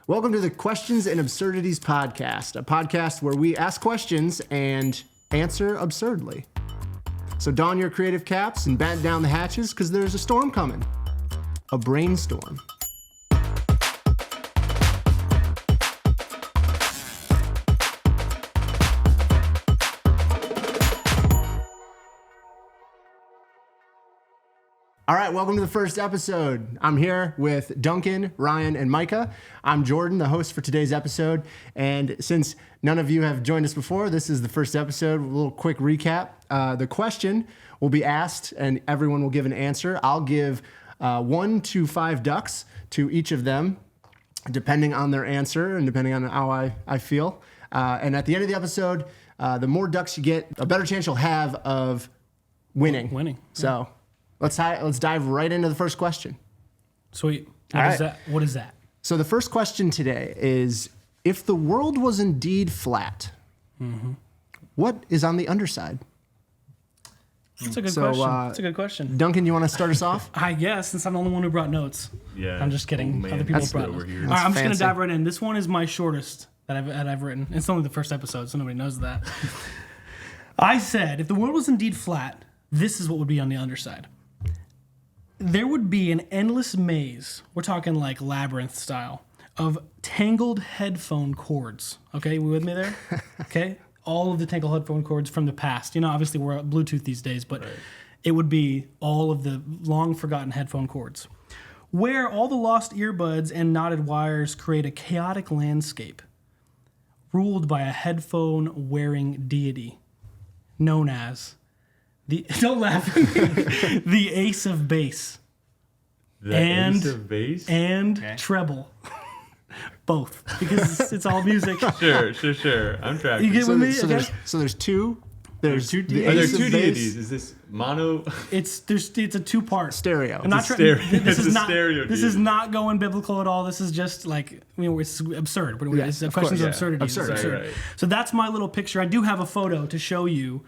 Welcome to the Questions and Absurdities podcast, a podcast where we ask questions and answer absurdly. So don your creative caps and batten down the hatches because there's a storm coming. A brainstorm. All right, welcome to the first episode. I'm here with Duncan, Ryan, and Micah. I'm Jordan, the host for today's episode. And since none of you have joined us before, this is the first episode. A little quick recap. The question will be asked and everyone will give an answer. I'll give 1 to 5 ducks to each of them, depending on their answer and depending on how I feel. And at the end of the episode, the more ducks you get, a better chance you'll have of winning. So... Let's dive right into the first question. Sweet. What is that? So the first question today is, if the world was indeed flat, what is on the underside? That's a good question. That's a good question. Duncan, you want to start us off? I guess, since I'm the only one who brought notes. Yeah. I'm just kidding. Other people brought notes. All right, I'm just going to dive right in. This one is my shortest that I've written. It's only the first episode, so nobody knows that. I said, if the world was indeed flat, this is what would be on the underside. There would be an endless maze, we're talking like labyrinth style, of tangled headphone cords. Okay, you with me there? Okay, all of the tangled headphone cords from the past. You know, obviously we're on Bluetooth these days, but It would be all of the long forgotten headphone cords, where all the lost earbuds and knotted wires create a chaotic landscape, ruled by a headphone wearing deity, known as... Don't laugh at me. The ace of bass. Ace of bass? And treble. Both. Because it's all music. Sure. I'm tracking. You get with me? There's two. There's two deities. Are there two deities? Is this mono? It's a two-part. Stereo. I'm not stereo. This is not stereo this is not going biblical at all. This is just like, it's absurd. It's questions of absurdities. Absurd. Right. So that's my little picture. I do have a photo to show you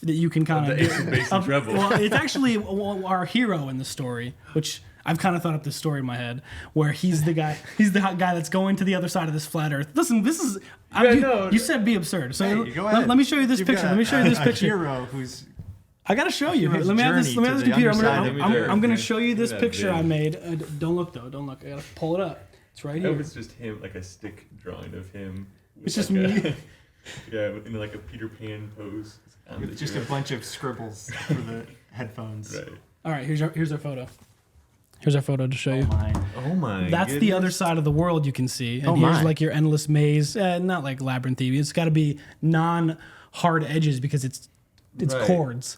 that you can kind of... The ace of bass and treble. Well, it's actually our hero in the story, which I've kind of thought up this story in my head, where he's the guy that's going to the other side of this flat earth. Listen, this is... You said be absurd. So let me show you this picture. Let me show you this picture. Hero who's... I got to show you. Here, let me have this computer. I'm going to show you this picture I made. Don't look, though. Don't look. I got to pull it up. It's right here. I hope it's just him, like a stick drawing of him. It's just me. Yeah, in like a Peter Pan pose. With just a bunch of scribbles for the headphones. Right. All right, here's our photo. Here's our photo to show you. Oh my! That's goodness. the other side of the world you can see. And here's like your endless maze. Not like labyrinthy. It's got to be non-hard edges because it's chords.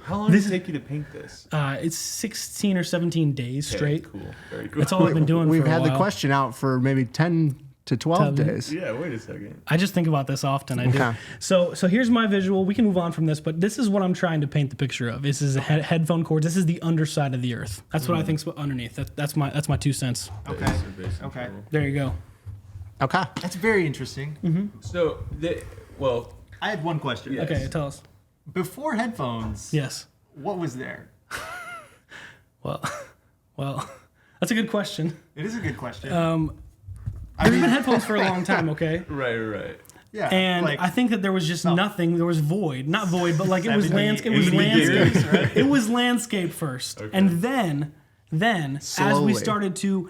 How long does it take you to paint this? It's 16 or 17 days straight. Cool. Very cool. That's all I've been doing We've for a while. had the question out for maybe 10 to 12 days. Yeah, wait a second. I just think about this often. I do. Okay. So here's my visual. We can move on from this, but this is what I'm trying to paint the picture of. This is a headphone cords. This is the underside of the earth. That's what I think's underneath. That's my 2 cents. Okay. There you go. Okay. That's very interesting. So, I had one question. Yes. Okay, tell us. Before headphones, Yes. what was there? Well, that's a good question. It is a good question. There's been headphones for a long time, okay? Right. Yeah. And like, I think that there was just nothing. There was void. Not void, but like it was 70, landscape. 80 right? It was landscape first. Okay. And then as Slowly. we started to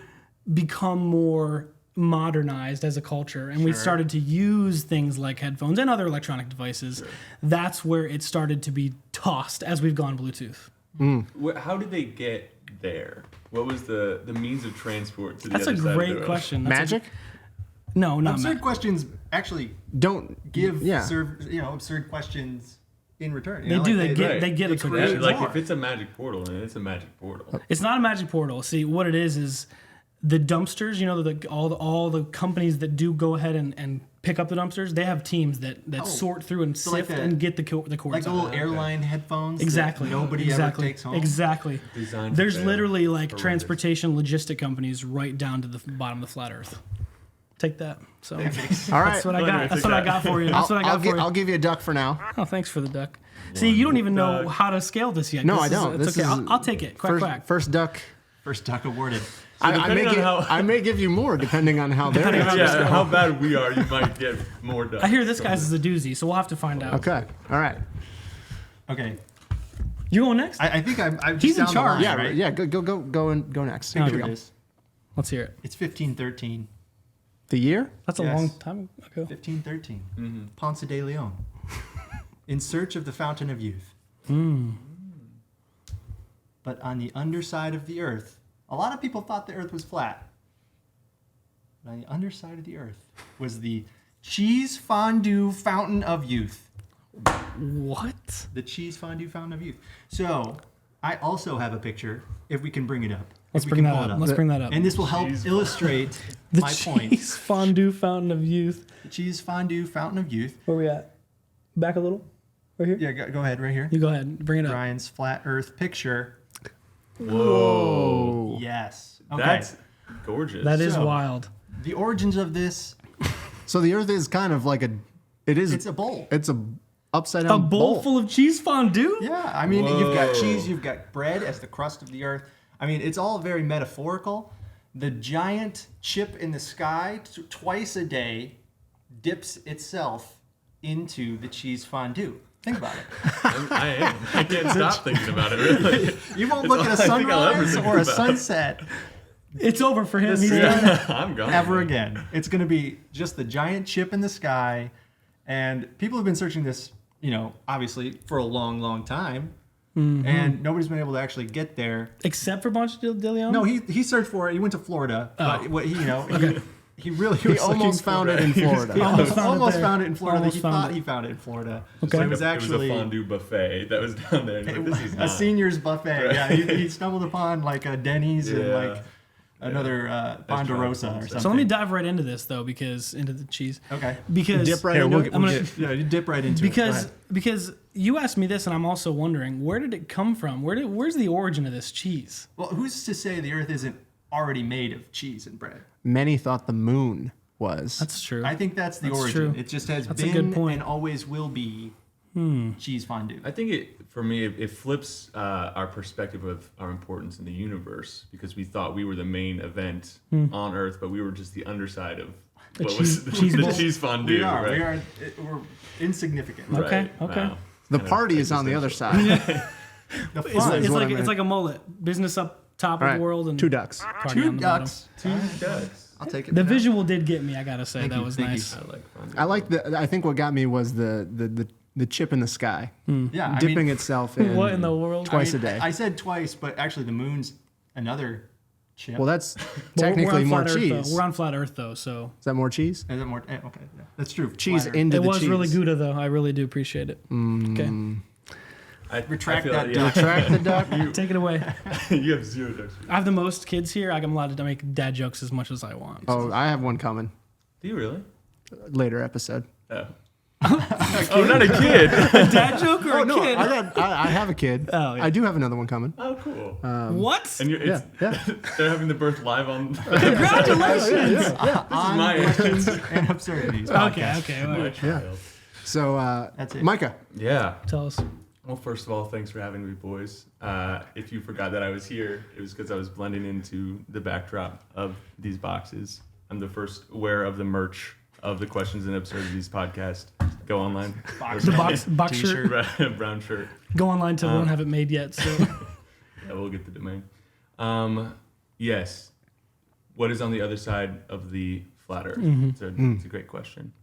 become more modernized as a culture and we started to use things like headphones and other electronic devices, that's where it started to be tossed as we've gone Bluetooth. How did they get there? What was the means of transport to the That's other a side of the great road? question. Magic? No, not absurd magic. questions actually Don't give Yeah. absurd questions in return. They do. They get absurd create questions. Like more. if it's a magic portal, then it's a magic portal. It's not a magic portal. See, what it is the dumpsters, all the companies that do go ahead and pick up the dumpsters, they have teams that sort through and sift and get the cords like the out. little airline headphones. Exactly. That nobody ever takes home. Exactly. Designed to There's fail. literally like Horrendous. transportation logistic companies right down to the bottom of the flat Earth. Take that. So All right. that's what I got. That's what I got for you. That's what I got for you. I'll give you a duck for now. Oh, thanks for the duck. See, you don't even know how to scale this yet. No, This I don't. It's This okay. is I'll take it. Quack, quack. First duck. First duck awarded. I may give you more depending on how they're. Yeah, how bad we are, you might get more done. I hear this guy's is a doozy, so we'll have to find out. Okay. All right. Okay. You going next? I think I'm He's just in down the charge. line, Yeah. right? Yeah. Go next. Here we Picture go. this. Let's hear it. It's 1513. The year? That's a Yes. long time ago. 1513. Ponce de Leon. In search of the fountain of youth. But on the underside of the earth, a lot of people thought the earth was flat. But on the underside of the earth was the cheese fondue fountain of youth. What? The cheese fondue fountain of youth. So, I also have a picture, if we can bring it up. Let's If we bring can that pull up. it Let's bring that up. And this will help illustrate The my point. cheese fondue fountain of youth. The cheese fondue fountain of youth. Where we at? Back a little? Right here? Yeah, go ahead, right here. You go ahead. Bring it up. Ryan's flat earth picture. Whoa. Yes. Okay. That's gorgeous. That is So- wild. The origins of this, So the Earth is kind of like it's a bowl. It's a upside A down bowl full of cheese fondue? Yeah, I mean, you've got Whoa. cheese, you've got bread as the crust of the earth. I mean, it's all very metaphorical. The giant chip in the sky twice a day dips itself into the cheese fondue. Think about it. I am. I can't stop thinking about it, really. You won't It's look all at a I think I'll ever sunrise think or a about. sunset It's over for him. The He's sun- done. I'm gone. ever again. It's going to be just the giant chip in the sky. And people have been searching this, obviously for a long, long time. And nobody's been able to actually get there. Except for Ponce de Leon? No, he searched for it. He went to Florida. But what he really He was almost found it in Florida. He almost found it almost there. found it in Florida. Almost He found thought it. he found it in Florida. Okay. But It it was actually a fondue buffet that was down there. And this is a not. senior's buffet. Yeah, he stumbled upon like a Denny's and Yeah. like another Ponderosa or something. So let me dive right into this, though, into the cheese. Okay. Because Dip right into it. I'm gonna- You dip right into it. Go ahead. because you asked me this, and I'm also wondering, where did it come from? Where's the origin of this cheese? Well, who's to say the Earth isn't already made of cheese and bread? Many thought the moon was. That's true. I think that's the That's origin. true. It just has That's a been good point. and always will be cheese fondue. I think for me, it flips our perspective of our importance in the universe because we thought we were the main event on Earth, but we were just the underside of what was the cheese fondue. We are. Right? We're insignificant. Okay, Right. okay. Wow. The Kind of party is on the other side. The It's, fun. what I meant. it's like a mullet. Business up top All of right. the world and 2 ducks. party on Two the bottom. ducks. Two ducks. I'll take it. The for now. visual did get me, I gotta say. Thank That you, was thank you. nice. I like fondue. I think what got me was the chip in the sky, Yeah, I dipping mean, itself in. What in the world? Twice a day. I said twice, but actually the moon's another chip. Well, that's Well, technically on more flat Earth, cheese. though. We're on flat Earth, though, so Is that more cheese? Is it more? Okay, yeah, that's true. Cheese Flatter. into it the was cheese. really Gouda, though. I really do appreciate it. Okay, I Retract feel that like, duck. Retract the duck. take it away. you have 0 ducks. I have the most kids here. I'm allowed to make dad jokes as much as I want. Oh, I have one coming. Do you really? Later episode. Oh. Oh, not a kid. A dad joke or Oh a no, kid? I have a kid. Oh, yeah. I do have another one coming. Oh, cool. What? And Yeah, yeah. they're having the birth live on. Congratulations! On my Questions and Absurdities. Okay, podcast. okay. all My right. child. So That's it. Micah, Yeah. Tell us. Well, first of all, thanks for having me, boys. If you forgot that I was here, it was because I was blending into the backdrop of these boxes. I'm the first aware of the merch of the Questions and Absurdities podcast. Go online. The box shirt. Brown shirt. Go online till we don't have it made yet. So Yeah, we'll get the domain. Yes. What is on the other side of the flat Earth? It's a great question.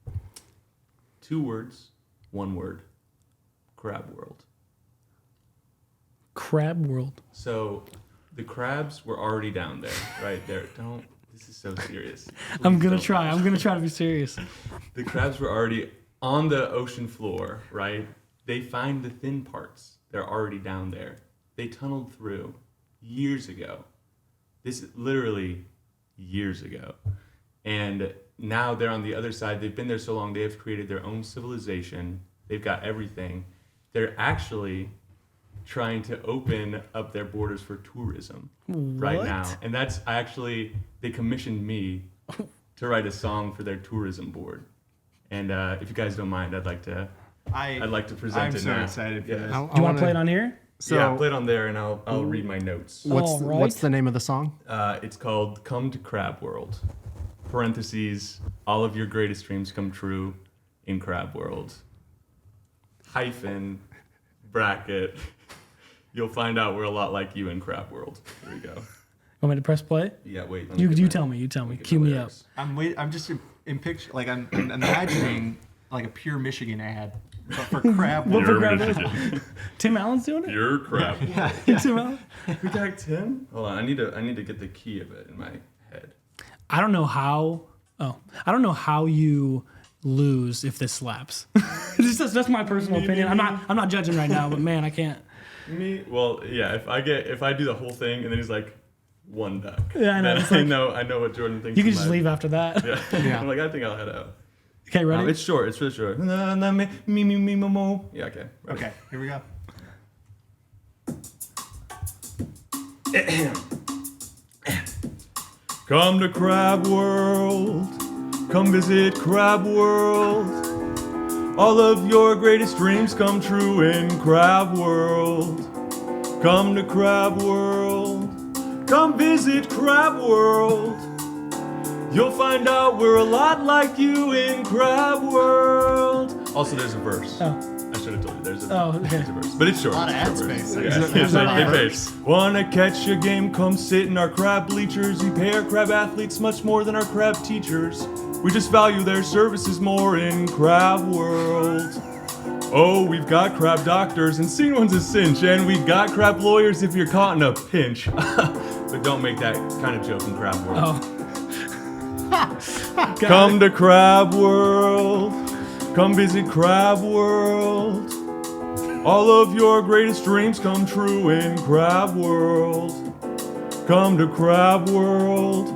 2 words, 1 word. Crab world. crab world. So the crabs were already down there, right? This is so serious. I'm Please gonna don't try. laugh. I'm gonna try to be serious. The crabs were already on the ocean floor, right? They find the thin parts. They're already down there. They tunneled through years ago. This is literally years ago. And now they're on the other side. They've been there so long, they have created their own civilization. They've got everything. They're actually trying to open up their borders for tourism right What? now. And they commissioned me to write a song for their tourism board. And if you guys don't mind, I'd like to present I'm it so now. excited for Yeah. this. Do you want to play it on here? Yeah, play it on there, and I'll read my notes. What's the name of the song? It's called "Come to Crab World." Parentheses, all of your greatest dreams come true in Crab World. Hyphen, bracket. You'll find out we're a lot like you in Crab World. Here we go. Want me to press play? Yeah, wait. You tell me. Cue me up. I'm just in picture, like I'm imagining like a Pure Michigan ad, but for crab. What for Pure crab? Michigan. Tim Allen's doing it. Your Crab World. Yeah. Tim Allen. We got Tim. Hold on, I need to get the key of it in my head. I don't know how you lose if this slaps. That's my personal opinion. I'm not judging right now, but man, I can't. Well, yeah. If I do the whole thing and then he's like, one duck. Yeah, I know. Then I know what Jordan thinks. You can just leave after that. Yeah. I'm like, I think I'll head out. Okay, ready? It's short. It's really short. Yeah. Okay. Okay, here we go. Come to Crab World. Come visit Crab World. All of your greatest dreams come true in Crab World. Come to Crab World. Come visit Crab World. You'll find out we're a lot like you in Crab World. Also, there's a verse. Oh. I should have told you. There's a verse. But it's short. A lot of ad Verse. space. Yeah. Wanna catch a game? Come sit in our crab bleachers. We pay our crab athletes much more than our crab teachers. We just value their services more in Crab World. Oh, we've got crab doctors, and seeing one's a cinch, and we've got crab lawyers if you're caught in a pinch. But don't make that kind of joke in Crab World. Oh. Come to Crab World. Come visit Crab World. All of your greatest dreams come true in Crab World. Come to Crab World.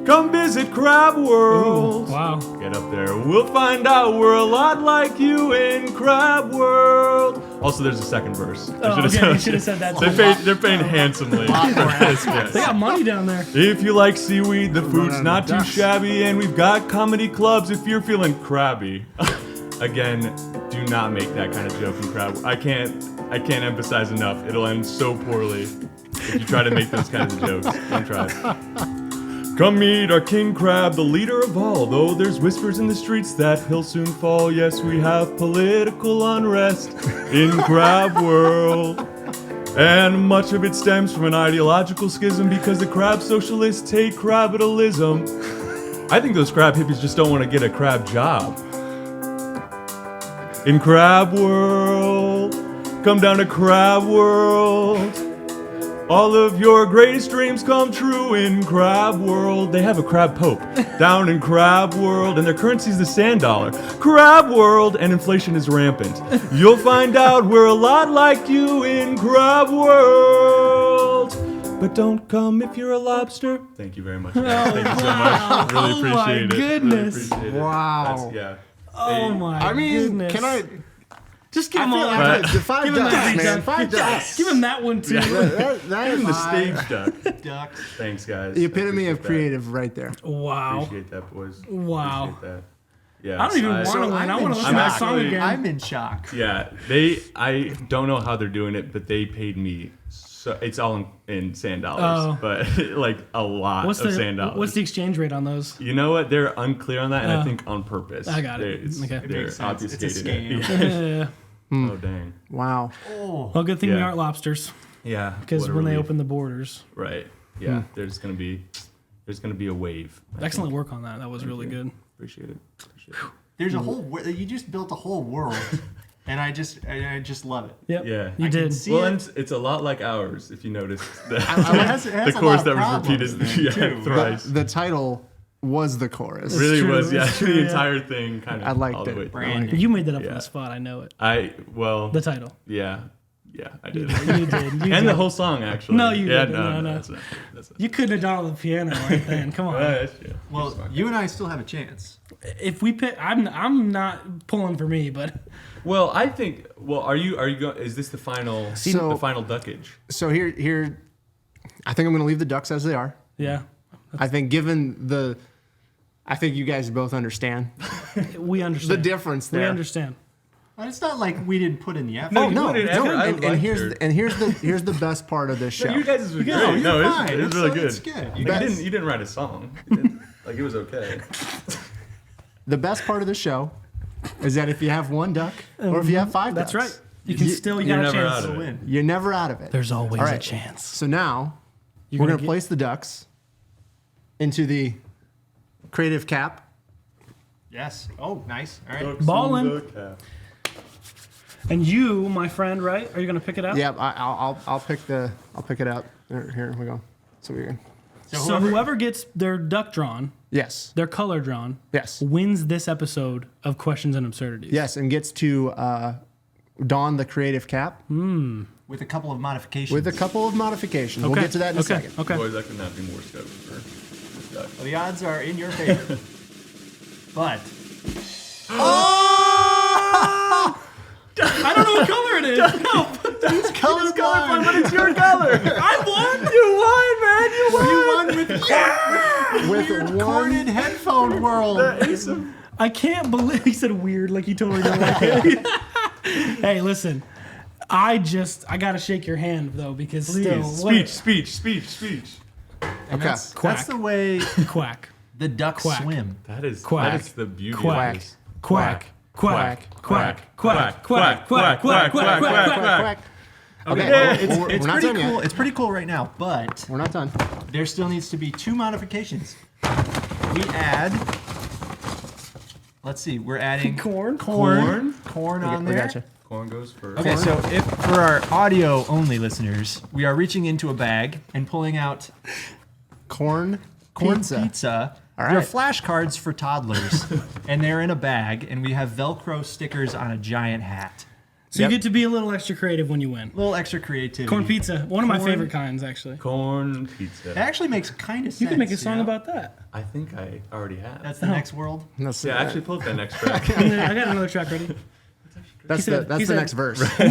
Come visit Crab World. Ooh, wow. Get up there. We'll find out we're a lot like you in Crab World. Also, there's a second verse. Oh, okay, you should have said that. They're paying handsomely. They got money down there. If you like seaweed, the food's not too shabby, and we've got comedy clubs if you're feeling crabby. Again, do not make that kind of joke in Crab. I can't emphasize enough. It'll end so poorly if you try to make those kinds of jokes. Don't try. Come meet our king crab, the leader of all. Though there's whispers in the streets that he'll soon fall. Yes, we have political unrest in Crab World. And much of it stems from an ideological schism because the crab socialists hate crabitalism. I think those crab hippies just don't want to get a crab job. In Crab World, come down to Crab World. All of your greatest dreams come true in Crab World. They have a crab pope down in Crab World, and their currency's the sand dollar. Crab World, and inflation is rampant. You'll find out we're a lot like you in Crab World. But don't come if you're a lobster. Thank you very much. Guys. Thank you so much. Really appreciate it. Goodness. Really appreciate it. Wow. Yeah. Oh my goodness. Can I? Just give him all Like that. 5 ducks, man. 5 ducks. Give him that one too. That is The stage duck. Ducks. Thanks, guys. the epitome of Appreciate that. creative right there. Wow. Appreciate that, boys. Wow. Appreciate that. Yeah. I don't even want to win. I want to listen to that song again. I'm in shock. Yeah, I don't know how they're doing it, but they paid me. So it's all in sand dollars, but like a lot of sand dollars. What's the exchange rate on those? You know what? They're unclear on that, and I think on purpose. I got it. Okay. They're makes sense. It's a obfuscating scam. it. Oh dang. Wow. Well, good thing we Yeah. aren't lobsters, Yeah. because what a when they relief. open the borders. Right. Yeah. There's gonna be a wave. I Excellent think. work on that. That was really good. Appreciate it. There's a whole. You just built a whole world, and I just love it. Yep. Yeah. You I did. can see Well, it. and it's a lot like ours, if you noticed. It has The a lot chorus of that was problems repeated then, too. thrice. The title was the chorus. Really true, was, yeah. it's true, the yeah. entire thing kind of. I liked all the it. way through. Branding. You made that up on Yeah. the spot. I know it. The The title. yeah, I did. You did. You And the did. whole song actually. No, you yeah, didn't. No. That's not. That's not. You couldn't have done it on the piano right then. Come on. That's true. Well, you and I still have a chance. If we pick, I'm not pulling for me, but Well, I think. Well, are you going? Is this the final? So- the final duckage. So here, I think I'm going to leave the ducks as they are. yeah, I think I think you guys both understand we the understand. difference We there. understand. It's not like we didn't put in the effort. No, No, you put in effort. I and liked here's the best part of this show. No, you guys were great. No, No, you're it fine. was really good. It's good. You didn't write a song. Like it was okay. The best part of the show is that if you have one duck or if you have five That's ducks, right. You can still, you you're got a never chance out to of it. win. you're never out of it. There's always All a right. chance. So now we're gonna going to place the ducks into the creative cap. Yes. Oh, nice. All right. Ballin'. And you, my friend, right? Are you gonna pick it up? Yeah, I'll pick it up. Here we go. So we're So whoever gets their duck drawn, yes, their color drawn, yes, wins this episode of Questions and Absurdities. yes, and gets to don the creative cap With a couple of modifications. with a couple of modifications. We'll get to that in a second. Okay. Boys, I could not be more stoked for this duck. Well, the odds are in your favor. But I don't know what color it is. No, It's colorblind, But it's your color. I won. You won, man. You won. with one. Corded headphone world. I can't believe he said weird like he totally didn't like it. Hey, listen. I gotta shake your hand though because still Speech. And that's Quack. the way quack. the ducks Quack. swim. That is Quack. the beauty Quack. of this. Quack. Quack. Quack. Quack. Quack. Quack. Quack. Quack. Quack. Quack. Okay, It's we're not pretty done cool. yet. It's pretty cool right now, but We're not done. there still needs to be 2 modifications. We add. Let's see. We're adding Corn. on We there. gotcha. Corn goes first. Okay, so if for our audio only listeners, we are reaching into a bag and pulling out Corn pizza. pizza. All They're right. flashcards for toddlers, and they're in a bag, and we have Velcro stickers on a giant hat. So you get to be a little extra creative when you win. A little extra creativity. Corn pizza, one of my Corn- favorite kinds, actually. Corn pizza. It actually makes kind of sense. You can make a you song know? about that. I think I already have. That's the next world. That's, yeah, actually pull up that next track. I got another track ready. that's he said- the he said- next verse. Oh,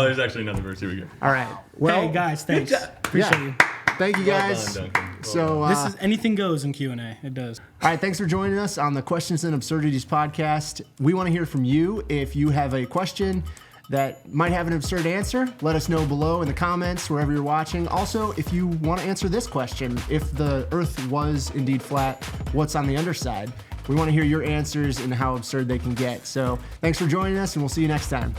there's actually another verse. Here we go. All right. Well, Hey guys, thanks. Appreciate you. thank you guys. Well done, Duncan. Well So This is anything goes in Q&A. It does. all right, thanks for joining us on the Questions and Absurdities podcast. We want to hear from you. If you have a question that might have an absurd answer, let us know below in the comments, wherever you're watching. Also, if you want to answer this question, if the Earth was indeed flat, what's on the underside? We want to hear your answers and how absurd they can get. So thanks for joining us, and we'll see you next time.